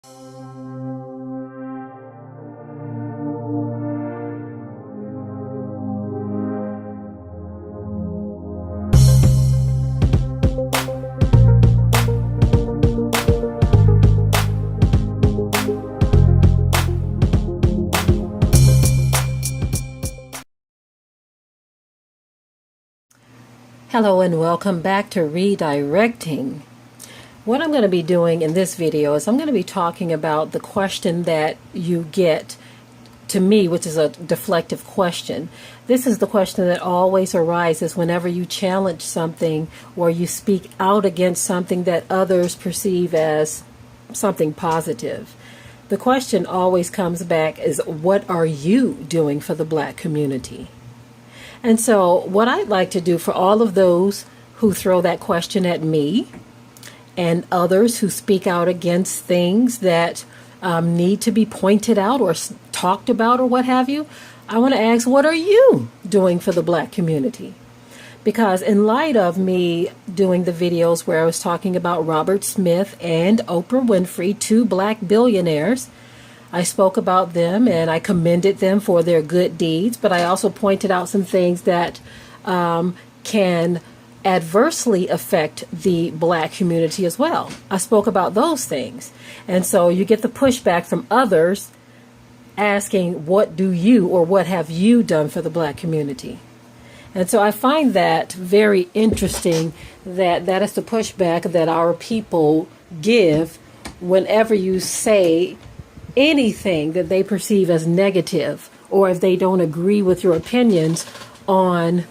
Hello and welcome back to Redirecting. What I'm going to be doing in this video is I'm going to be talking about the question that you get to me, which is a deflective question. This is the question that always arises whenever you challenge something or you speak out against something that others perceive as something positive. The question always comes back is, what are you doing for the Black community? And so what I'd like to do for all of those who throw that question at me and others who speak out against things that need to be pointed out or talked about or what have you, I want to ask, what are you doing for the Black community? Because in light of me doing the videos where I was talking about Robert Smith and Oprah Winfrey, two Black billionaires, I spoke about them and I commended them for their good deeds, but I also pointed out some things that can adversely affect the Black community as well. I spoke about those things. And so you get the pushback from others asking, what do you or what have you done for the Black community? And so I find that very interesting that that is the pushback that our people give whenever you say anything that they perceive as negative, or if they don't agree with your opinions on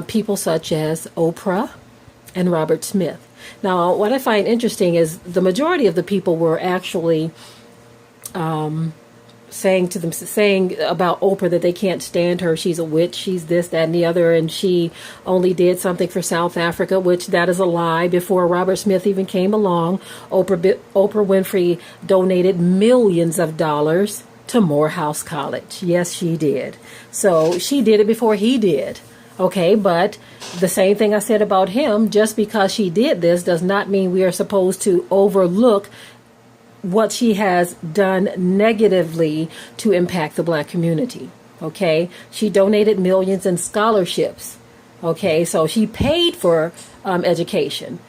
people such as Oprah and Robert Smith. Now, what I find interesting is the majority of the people were actually saying about Oprah that they can't stand her. She's a witch. She's this, that, and the other. And she only did something for South Africa, which that is a lie. Before Robert Smith even came along, Oprah Winfrey donated millions of dollars to Morehouse College. Yes, she did. So she did it before he did. Okay, but the same thing I said about him, just because she did this does not mean we are supposed to overlook what she has done negatively to impact the Black community. Okay, she donated millions in scholarships. Okay, so she paid for education.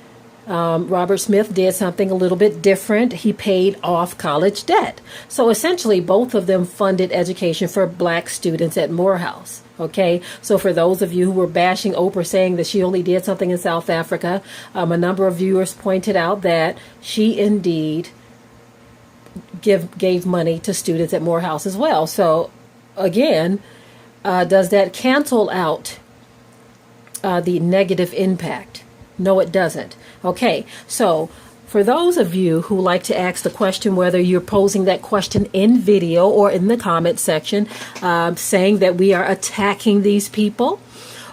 Robert Smith did something a little bit different. He paid off college debt. So essentially, both of them funded education for Black students at Morehouse. Okay, so for those of you who were bashing Oprah, saying that she only did something in South Africa, a number of viewers pointed out that she indeed gave money to students at Morehouse as well. So again, does that cancel out the negative impact? No, it doesn't. Okay, so for those of you who like to ask the question, whether you're posing that question in video or in the comment section, saying that we are attacking these people,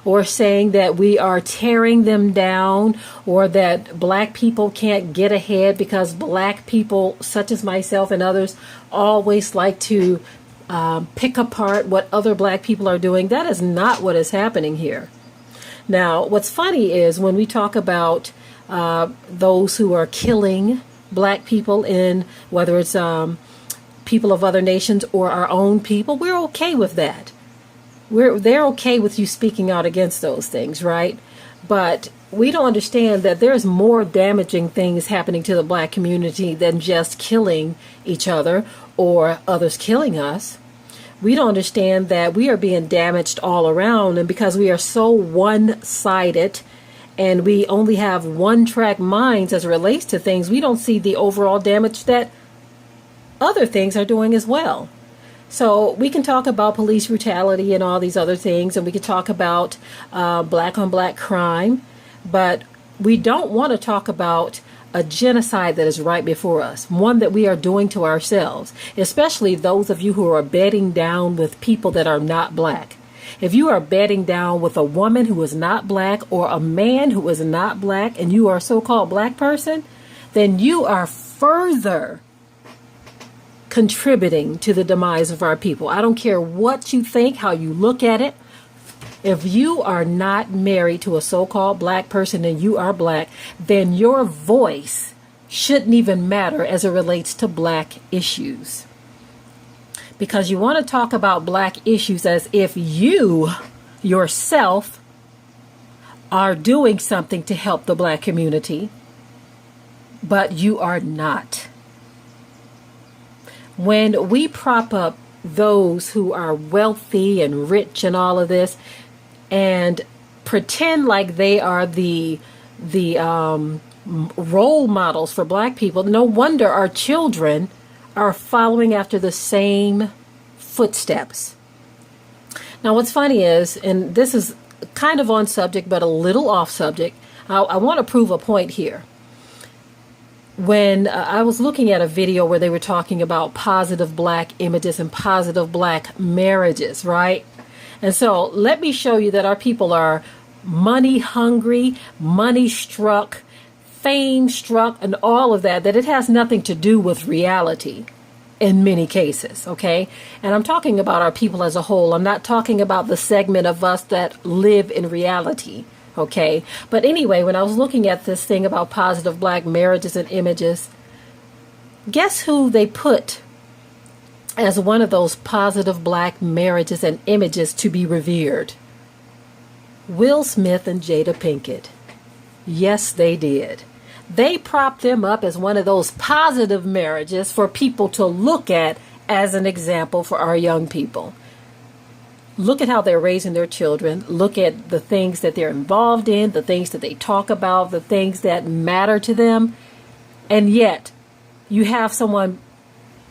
or saying that we are tearing them down, or that Black people can't get ahead because Black people, such as myself and others, always like to pick apart what other Black people are doing. That is not what is happening here. Now, what's funny is when we talk about those who are killing Black people, in whether it's people of other nations or our own people, we're okay with that. They're okay with you speaking out against those things, right? But we don't understand that there's more damaging things happening to the Black community than just killing each other or others killing us. We don't understand that we are being damaged all around, and because we are so one-sided and we only have one-track minds as it relates to things, we don't see the overall damage that other things are doing as well. So we can talk about police brutality and all these other things, and we can talk about Black on Black crime, but we don't want to talk about a genocide that is right before us, one that we are doing to ourselves, especially those of you who are bedding down with people that are not Black. If you are bedding down with a woman who is not Black or a man who is not Black, and you are a so-called Black person, then you are further contributing to the demise of our people. I don't care what you think, how you look at it. If you are not married to a so-called Black person and you are Black, then your voice shouldn't even matter as it relates to black issues. Because you want to talk about black issues as if you yourself are doing something to help the black community, but you are not. When we prop up those who are wealthy and rich and all of this and pretend like they are the role models for black people, no wonder our children are following after the same footsteps. Now, what's funny is, and this is kind of on subject, but a little off subject, I want to prove a point here. When I was looking at a video where they were talking about positive black images and positive black marriages, right? And so let me show you that our people are money hungry, money struck, fame struck, and all of that it has nothing to do with reality in many cases, okay? And I'm talking about our people as a whole. I'm not talking about the segment of us that live in reality, okay? But anyway, when I was looking at this thing about positive black marriages and images, guess who they put as one of those positive black marriages and images to be revered? Will Smith and Jada Pinkett. Yes, they did. They propped them up as one of those positive marriages for people to look at as an example for our young people. Look at how they're raising their children. Look at the things that they're involved in, the things that they talk about, the things that matter to them. And yet, you have someone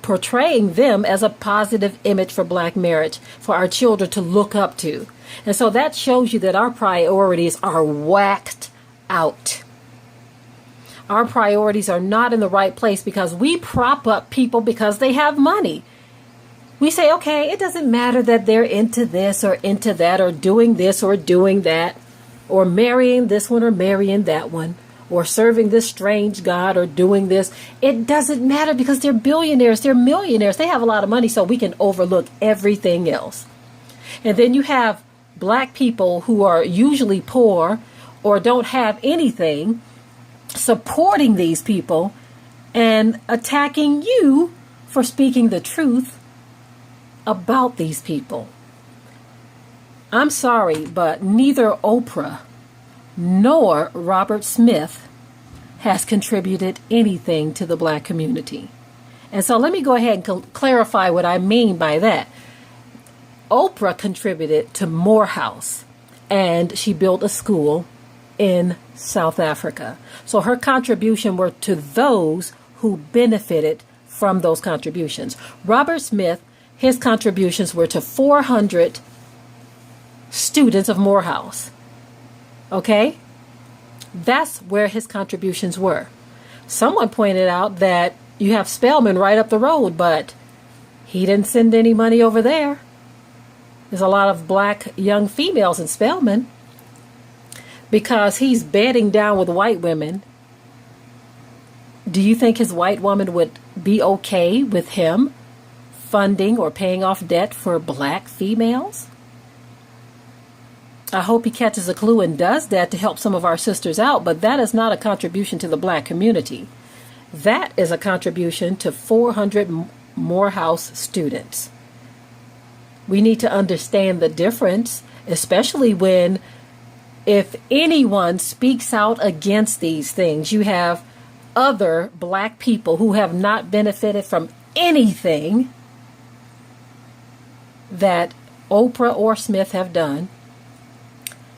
portraying them as a positive image for black marriage, for our children to look up to. And so that shows you that our priorities are whacked out. Our priorities are not in the right place because we prop up people because they have money. We say, okay, it doesn't matter that they're into this or into that or doing this or doing that or marrying this one or marrying that one or serving this strange god or doing this. It doesn't matter because they're billionaires, they're millionaires, they have a lot of money, so we can overlook everything else. And then you have black people who are usually poor or don't have anything supporting these people and attacking you for speaking the truth about these people. I'm sorry, but neither Oprah nor Robert Smith has contributed anything to the black community. And so let me go ahead and clarify what I mean by that. Oprah contributed to Morehouse, and she built a school in South Africa. So her contribution were to those who benefited from those contributions. Robert Smith, his contributions were to 400 students of Morehouse. Okay? That's where his contributions were. Someone pointed out that you have Spelman right up the road, but he didn't send any money over there. There's a lot of black young females in Spelman because he's bedding down with white women. Do you think his white woman would be okay with him funding or paying off debt for black females? I hope he catches a clue and does that to help some of our sisters out, but that is not a contribution to the black community. That is a contribution to 400 Morehouse students. We need to understand the difference, especially when, if anyone speaks out against these things, you have other black people who have not benefited from anything that Oprah or Smith have done.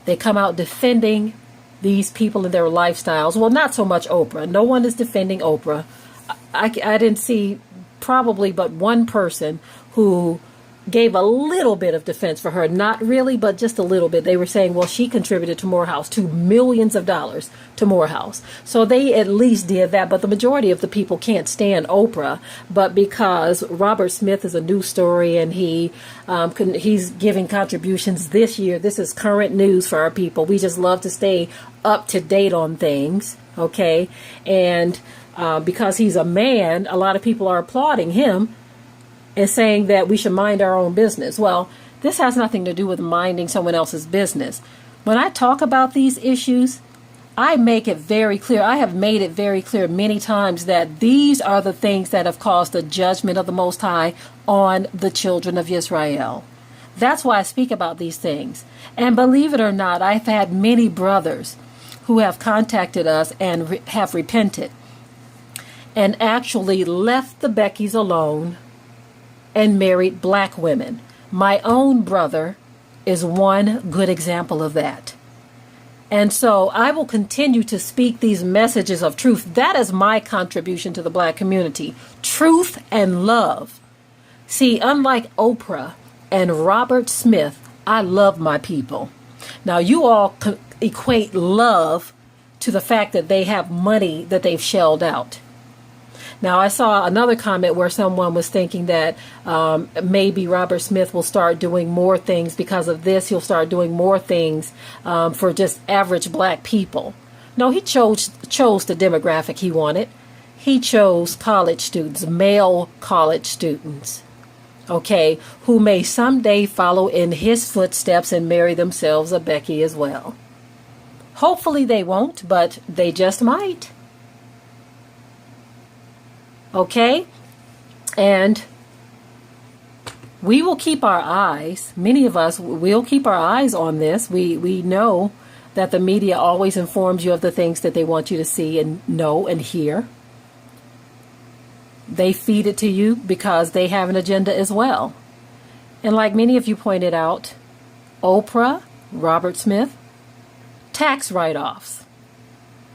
They come out defending these people and their lifestyles. Well, not so much Oprah. No one is defending Oprah. I didn't see probably but one person who gave a little bit of defense for her. Not really, but just a little bit. They were saying, well, she contributed to Morehouse, to millions of dollars to Morehouse. So they at least did that. But the majority of the people can't stand Oprah. But because Robert Smith is a news story and he's giving contributions this year, this is current news for our people. We just love to stay up to date on things. Okay. And because he's a man, a lot of people are applauding him and saying that we should mind our own business. Well, this has nothing to do with minding someone else's business. When I talk about these issues, I make it very clear, I have made it very clear many times that these are the things that have caused the judgment of the Most High on the children of Israel. That's why I speak about these things. And believe it or not, I've had many brothers who have contacted us and have repented and actually left the Beckys alone and married black women. My own brother is one good example of that. And so I will continue to speak these messages of truth. That is my contribution to the black community. Truth and love. See, unlike Oprah and Robert Smith, I love my people. Now, you all equate love to the fact that they have money that they've shelled out. Now, I saw another comment where someone was thinking that maybe Robert Smith will start doing more things because of this. He'll start doing more things for just average black people. No, he chose the demographic he wanted. He chose college students, male college students, okay, who may someday follow in his footsteps and marry themselves a Becky as well. Hopefully they won't, but they just might. Okay? And we will keep our eyes, many of us will keep our eyes on this. We know that the media always informs you of the things that they want you to see and know and hear. They feed it to you because they have an agenda as well. And like many of you pointed out, Oprah, Robert Smith, tax write-offs.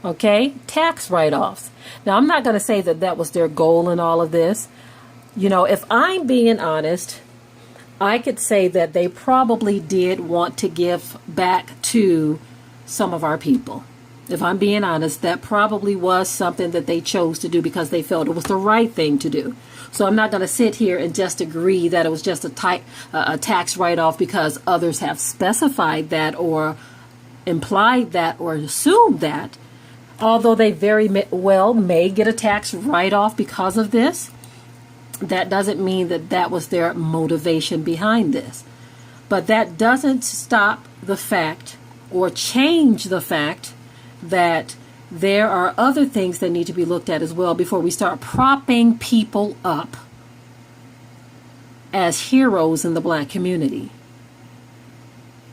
Okay, tax write-offs. Now, I'm not going to say that that was their goal in all of this. You know, if I'm being honest, I could say that they probably did want to give back to some of our people. If I'm being honest, that probably was something that they chose to do because they felt it was the right thing to do. So I'm not going to sit here and just agree that it was just a tax write-off because others have specified that or implied that or assumed that. Although they very well may get a tax write-off because of this, that doesn't mean that that was their motivation behind this. But that doesn't stop the fact or change the fact that there are other things that need to be looked at as well before we start propping people up as heroes in the black community.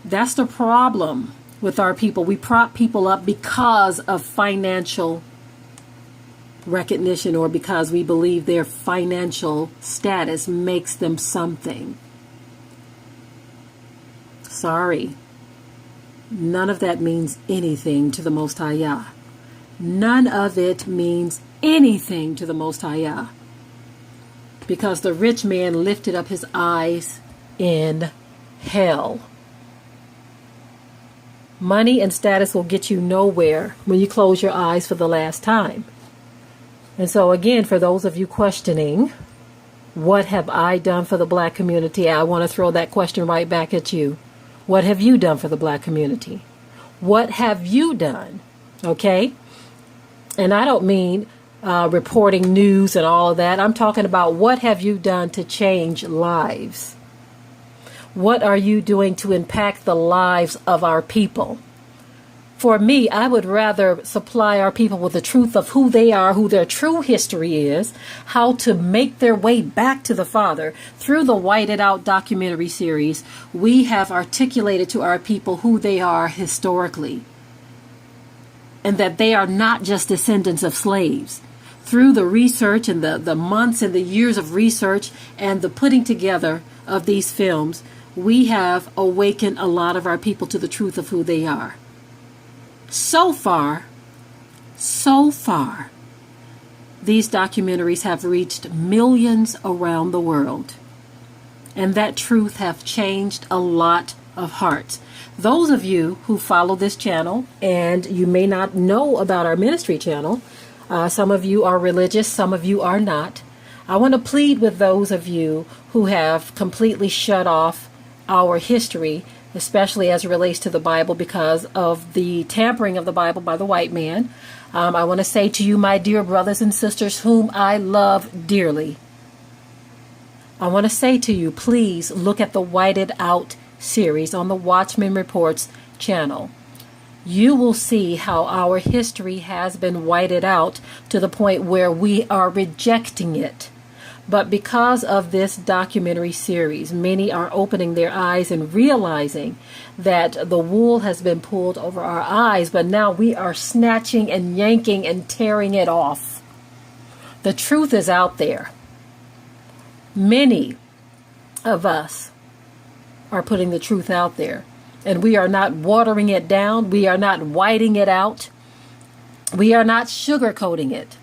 That's the problem with our people. We prop people up because of financial recognition or because we believe their financial status makes them something. Sorry. None of that means anything to the Most High Yah. None of it means anything to the Most High Yah. Because the rich man lifted up his eyes in hell. Money and status will get you nowhere when you close your eyes for the last time. And so again, for those of you questioning, what have I done for the black community? I want to throw that question right back at you. What have you done for the black community? What have you done? Okay? And I don't mean reporting news and all of that. I'm talking about what have you done to change lives? What are you doing to impact the lives of our people? For me, I would rather supply our people with the truth of who they are, who their true history is, how to make their way back to the Father. Through the Whited Out documentary series, we have articulated to our people who they are historically, and that they are not just descendants of slaves. Through the research and the months and the years of research and the putting together of these films, we have awakened a lot of our people to the truth of who they are. So far, these documentaries have reached millions around the world. And that truth have changed a lot of hearts. Those of you who follow this channel, and you may not know about our ministry channel, some of you are religious, some of you are not. I want to plead with those of you who have completely shut off our history, especially as it relates to the Bible because of the tampering of the Bible by the white man. I want to say to you, my dear brothers and sisters whom I love dearly, I want to say to you, please look at the Whited Out series on the Watchman Reports channel. you will see how our history has been whited out to the point where we are rejecting it. But because of this documentary series, many are opening their eyes and realizing that the wool has been pulled over our eyes, but now we are snatching and yanking and tearing it off. The truth is out there. Many of us are putting the truth out there, and we are not watering it down. We are not whiting it out. We are not sugarcoating it.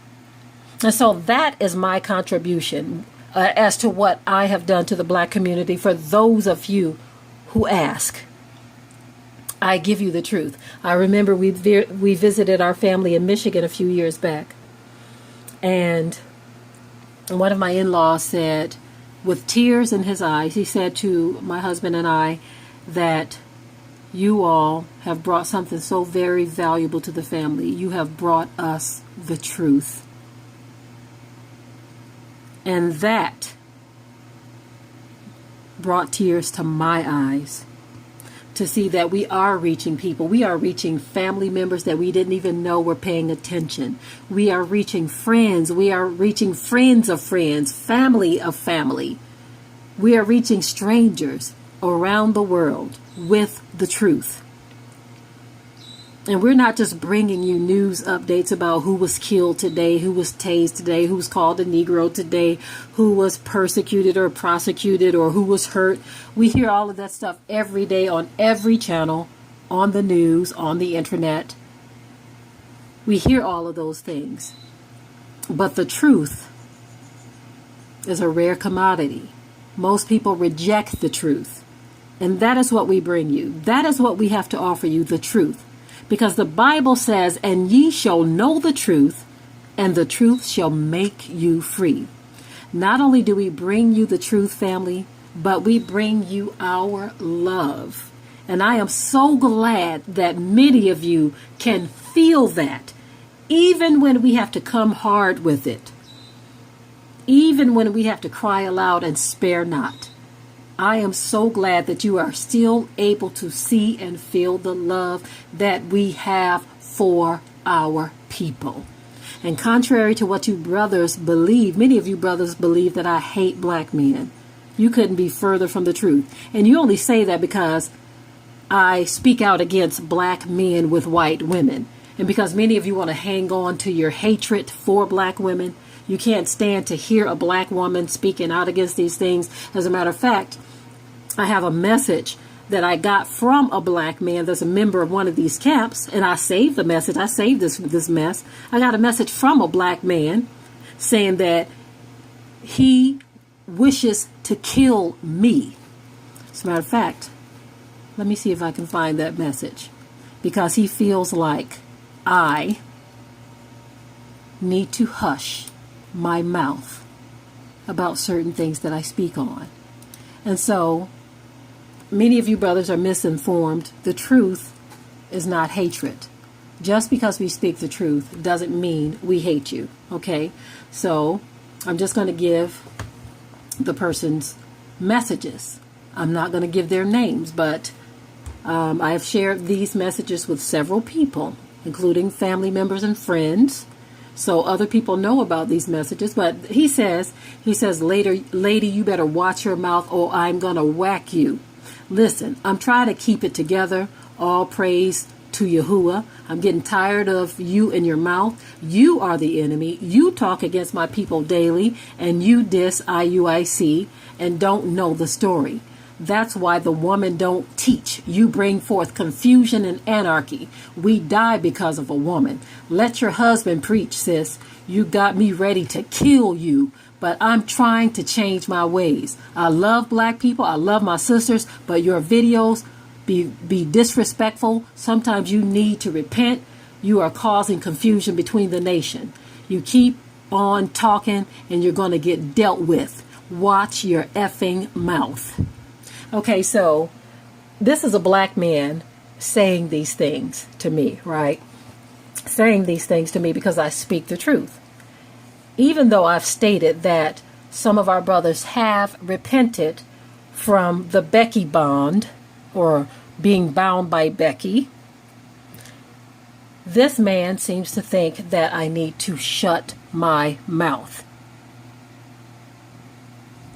And so that is my contribution as to what I have done to the Black community. For those of you who ask, I give you the truth. I remember we visited our family in Michigan a few years back, and one of my in-laws said, with tears in his eyes, he said to my husband and I that you all have brought something so very valuable to the family. You have brought us the truth. And that brought tears to my eyes to see that we are reaching people. We are reaching family members that we didn't even know were paying attention. We are reaching friends. We are reaching friends of friends, family of family. We are reaching strangers around the world with the truth. And we're not just bringing you news updates about who was killed today, who was tased today, who was called a Negro today, who was persecuted or prosecuted, or who was hurt. We hear all of that stuff every day on every channel, on the news, on the internet. We hear all of those things. But the truth is a rare commodity. Most people reject the truth. And that is what we bring you. That is what we have to offer you, the truth. Because the Bible says, and ye shall know the truth, and the truth shall make you free. Not only do we bring you the truth, family, but we bring you our love. And I am so glad that many of you can feel that, even when we have to come hard with it, even when we have to cry aloud and spare not. I am so glad that you are still able to see and feel the love that we have for our people. And contrary to what you brothers believe, many of you brothers believe that I hate black men. You couldn't be further from the truth. And you only say that because I speak out against black men with white women. And because many of you want to hang on to your hatred for black women. You can't stand to hear a black woman speaking out against these things. As a matter of fact, I have a message that I got from a black man that's a member of one of these camps, and I saved the message. I saved this mess. I got a message from a black man saying that he wishes to kill me. As a matter of fact, let me see if I can find that message, because he feels like I need to hush my mouth about certain things that I speak on. And so many of you brothers are misinformed. The truth is not hatred. Just because we speak the truth doesn't mean we hate you. Okay? So I'm just going to give the person's messages. I'm not going to give their names, but I have shared these messages with several people, including family members and friends. So other people know about these messages. But he says, lady, you better watch your mouth or I'm going to whack you. Listen, I'm trying to keep it together. All praise to Yahuwah. I'm getting tired of you and your mouth. You are the enemy. You talk against my people daily, and you diss IUIC and don't know the story. That's why the woman don't teach. You bring forth confusion and anarchy. We die because of a woman. Let your husband preach, sis. You got me ready to kill you, but I'm trying to change my ways. I love black people. I love my sisters, but your videos be disrespectful. Sometimes you need to repent. You are causing confusion between the nation. You keep on talking and you're going to get dealt with. Watch your effing mouth. Okay, so this is a black man saying these things to me, right? Saying these things to me because I speak the truth. Even though I've stated that some of our brothers have repented from the Becky bond, or being bound by Becky, This man seems to think that I need to shut my mouth,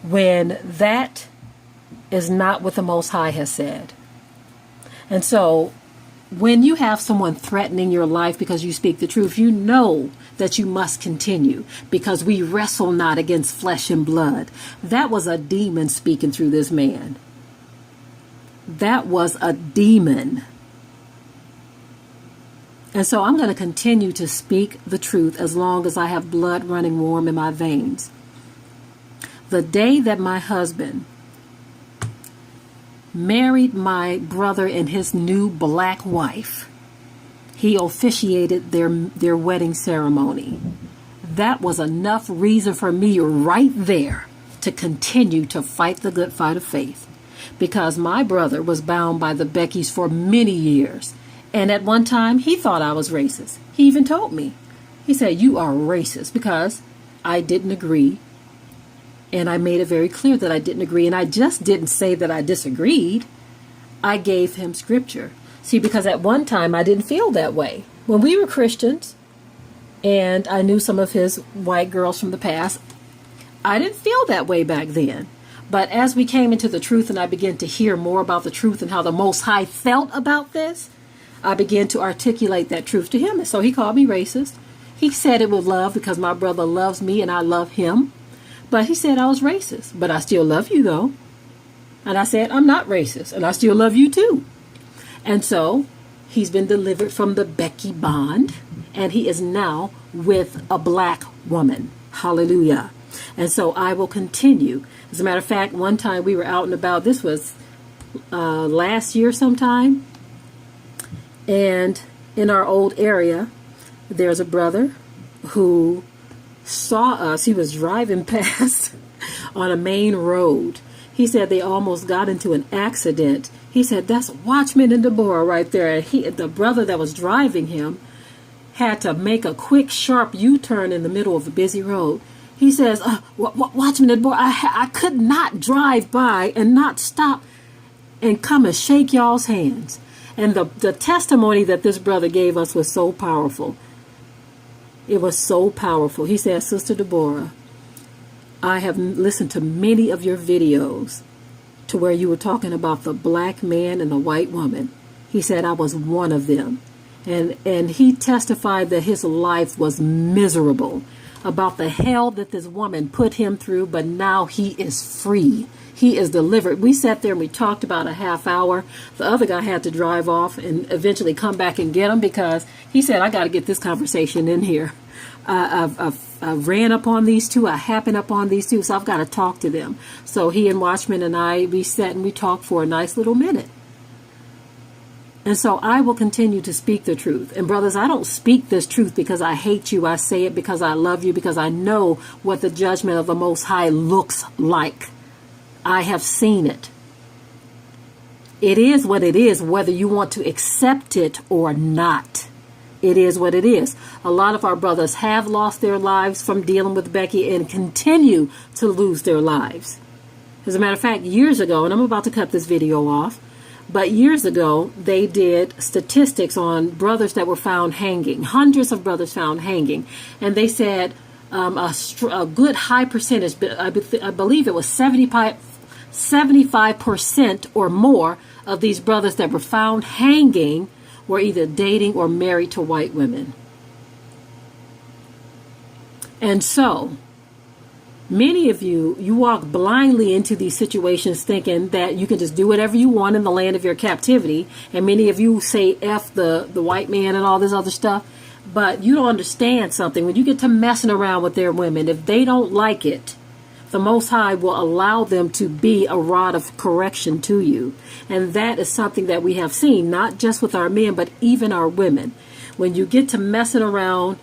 when that is not what the Most High has said. And so when you have someone threatening your life because you speak the truth, you know that you must continue, because we wrestle not against flesh and blood. That was a demon speaking through this man. That was a demon. And so I'm going to continue to speak the truth as long as I have blood running warm in my veins. The day that my husband married my brother and his new black wife, he officiated their wedding ceremony. That was enough reason for me right there to continue to fight the good fight of faith, because my brother was bound by the Beckys for many years. And at one time, he thought I was racist. He even told me. He said, "You are racist," because I didn't agree. And I made it very clear that I didn't agree. And I just didn't say that I disagreed. I gave him scripture. See, because at one time, I didn't feel that way. When we were Christians, and I knew some of his white girls from the past, I didn't feel that way back then. But as we came into the truth and I began to hear more about the truth and how the Most High felt about this, I began to articulate that truth to him. And so he called me racist. He said it with love, because my brother loves me and I love him. But he said I was racist. But I still love you, though. And I said, I'm not racist, and I still love you too. And so he's been delivered from the Becky bond, and he is now with a black woman. Hallelujah. And so I will continue. As a matter of fact, one time we were out and about. This was last year sometime. And in our old area, there's a brother who saw us. He was driving past on a main road. He said they almost got into an accident. He said, "That's Watchman and Deborah right there." And the brother that was driving him had to make a quick, sharp U-turn in the middle of a busy road. He says, "Watchman and Deborah, I could not drive by and not stop and come and shake y'all's hands." And the testimony that this brother gave us was so powerful. It was so powerful. He said, "Sister Deborah, I have listened to many of your videos to where you were talking about the black man and the white woman." He said, "I was one of them." And he testified that his life was miserable, about the hell that this woman put him through, but now he is free. He is delivered. We sat there and we talked about a half hour. The other guy had to drive off and eventually come back and get him, because he said, "I got to get this conversation in here. I ran up on these two. I happened up on these two, so I've got to talk to them." So he and Watchman and I, we sat and we talked for a nice little minute. And so I will continue to speak the truth. And brothers, I don't speak this truth because I hate you. I say it because I love you, because I know what the judgment of the Most High looks like. I have seen it. It is what it is, whether you want to accept it or not. It is what it is. A lot of our brothers have lost their lives from dealing with Becky and continue to lose their lives. As a matter of fact, years ago, and I'm about to cut this video off, but years ago, they did statistics on brothers that were found hanging, hundreds of brothers found hanging. And they said a good high percentage, I believe it was 75% or more of these brothers that were found hanging were either dating or married to white women. And so many of you walk blindly into these situations thinking that you can just do whatever you want in the land of your captivity. And many of you say F the white man and all this other stuff. But you don't understand something. When you get to messing around with their women, if they don't like it, the Most High will allow them to be a rod of correction to you. And that is something that we have seen, not just with our men, but even our women. When you get to messing around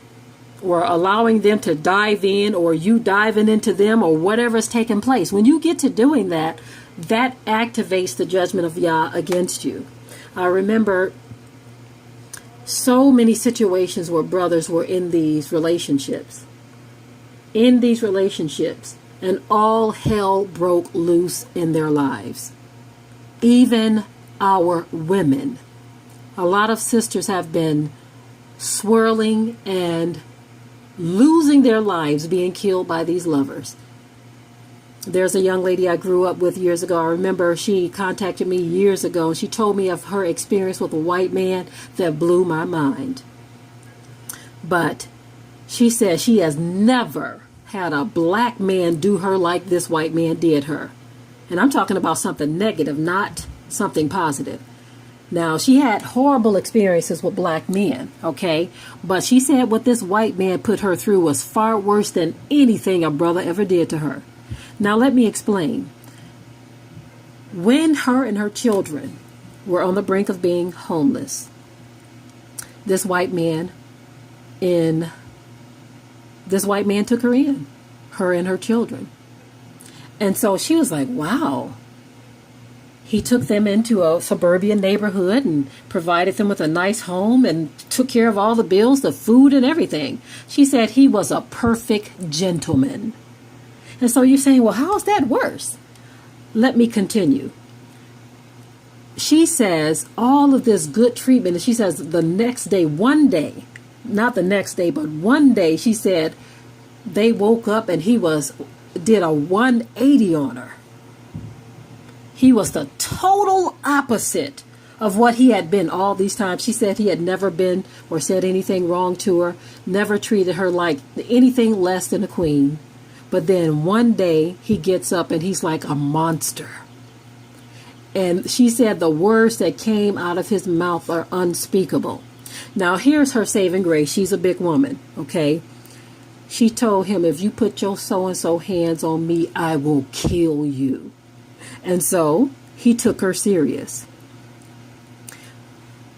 or allowing them to dive in, or you diving into them, or whatever is taking place, when you get to doing that, that activates the judgment of Yah against you. I remember so many situations where brothers were in these relationships. And all hell broke loose in their lives. Even our women. A lot of sisters have been swirling and losing their lives being killed by these lovers. There's a young lady I grew up with years ago. I remember she contacted me years ago, and she told me of her experience with a white man that blew my mind. But she said she has never had a black man do her like this white man did her. And I'm talking about something negative, not something positive. Now, she had horrible experiences with black men, okay? But she said what this white man put her through was far worse than anything a brother ever did to her. Now, let me explain. When her and her children were on the brink of being homeless, this white man took her in, her and her children. And so she was like, wow. He took them into a suburban neighborhood and provided them with a nice home and took care of all the bills, the food and everything. She said he was a perfect gentleman. And so you're saying, well, how is that worse? Let me continue. She says all of this good treatment, and she says the next day, one day, not the next day, but one day, she said they woke up and he did a 180 on her. He was the total opposite of what he had been all these times. She said he had never been or said anything wrong to her, never treated her like anything less than a queen. But then one day he gets up and he's like a monster. And she said the words that came out of his mouth are unspeakable. Now here's her saving grace. She's a big woman, okay? She told him, if you put your so-and-so hands on me, I will kill you. And so he took her serious.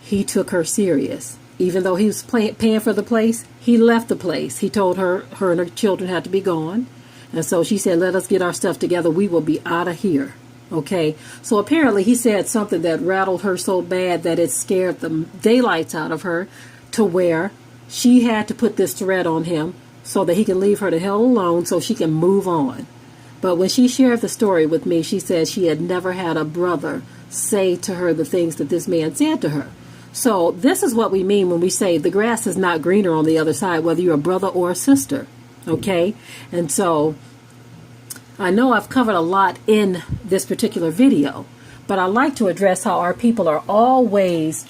He took her serious. Even though he was paying for the place, he left the place. He told her and her children had to be gone. And so she said, let us get our stuff together. We will be out of here. Okay. So apparently he said something that rattled her so bad that it scared the daylights out of her, to where she had to put this threat on him so that he can leave her the hell alone so she can move on. But when she shared the story with me, she said she had never had a brother say to her the things that this man said to her. So this is what we mean when we say the grass is not greener on the other side, whether you're a brother or a sister. Okay? And so I know I've covered a lot in this particular video, but I like to address how our people are always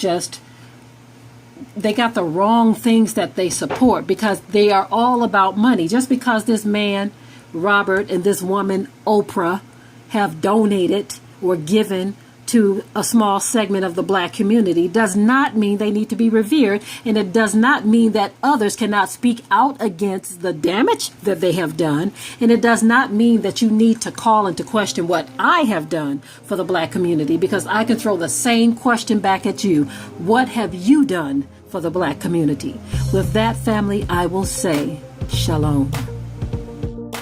they got the wrong things that they support, because they are all about money. Just because this man, Robert, and this woman, Oprah, have donated or given to a small segment of the black community does not mean they need to be revered, and it does not mean that others cannot speak out against the damage that they have done, and it does not mean that you need to call into question what I have done for the black community, because I can throw the same question back at you. What have you done for the black community? With that, family, I will say shalom.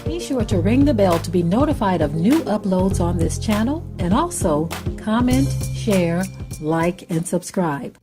Be sure to ring the bell to be notified of new uploads on this channel, and also comment, share, like, and subscribe.